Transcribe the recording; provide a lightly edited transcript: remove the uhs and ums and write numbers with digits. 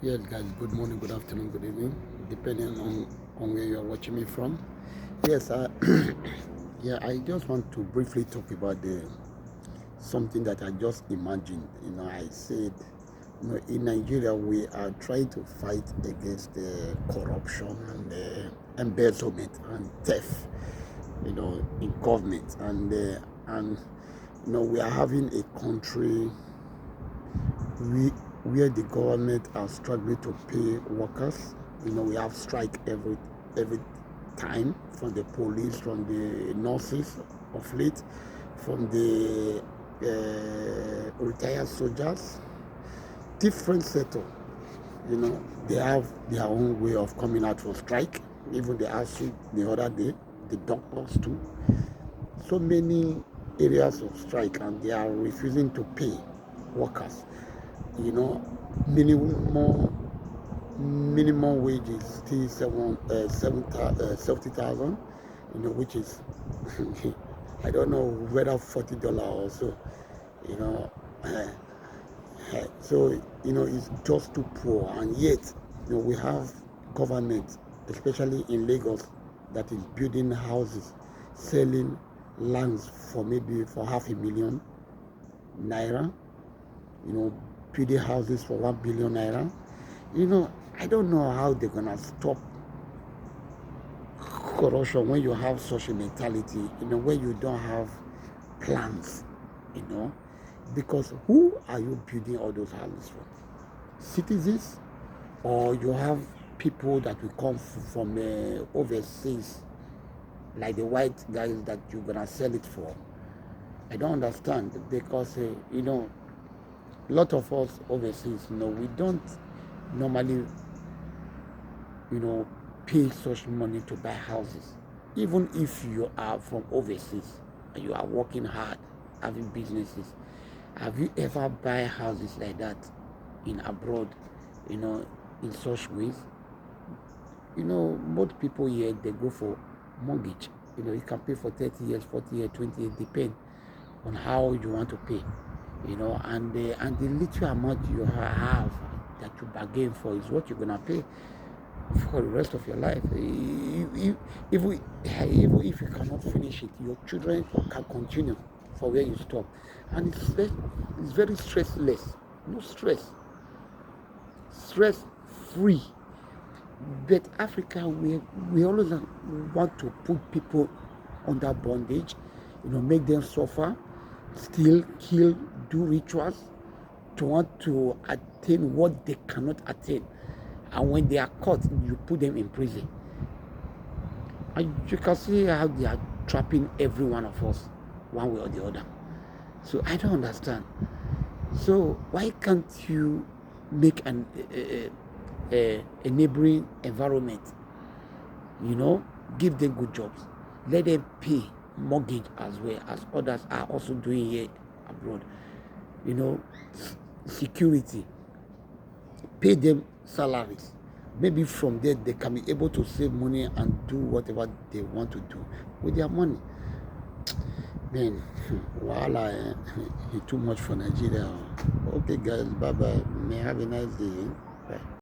Yes, guys, good morning, good afternoon, good evening, depending on where you're watching me from. Yes, yeah, I just want to briefly talk about something that I just imagined. I said, in Nigeria, we are trying to fight against the corruption and the embezzlement and theft, in government. And we are having a country we, where the government are struggling to pay workers. We have strike every time, from the police, from the nurses of late, from the retired soldiers, different sector. They have their own way of coming out for strike. Even the ASU the other day, the doctors too. So many areas of strike, and they are refusing to pay workers. you know minimum minimum wage is still 70,000, which is I don't know whether $40 or so. you know so it's just too poor, and yet we have government, especially in Lagos, that is building houses, selling lands for maybe for $500,000, you know, building houses for 1 billion naira. I don't know how they're gonna stop corruption when you have such a mentality, when you don't have plans, you know, because who are you building all those houses for? Citizens, or you have people that will come from overseas, like the white guys that you're gonna sell it for? I don't understand, because a lot of us overseas, we don't normally, pay such money to buy houses. Even if you are from overseas and you are working hard, having businesses, have you ever buy houses like that in abroad, in such ways? Most people here, they go for mortgage. You can pay for 30 years, 40 years, 20 years, depend on how you want to pay. And the little amount you have that you bargain for is what you're gonna pay for the rest of your life. Even if you cannot finish it, your children can continue for where you stop. And it's very stressless. No stress. Stress free. But Africa, we always want to put people under bondage, make them suffer, steal, kill, do rituals, to want to attain what they cannot attain. And when they are caught, you put them in prison. And you can see how they are trapping every one of us, one way or the other. So I don't understand. So why can't you make a neighboring environment, give them good jobs, let them pay mortgage as well as others are also doing here abroad, security, pay them salaries. Maybe from there they can be able to save money and do whatever they want to do with their money. Man, voila, it's too much for Nigeria. Okay, guys, bye bye. May have a nice day. Bye.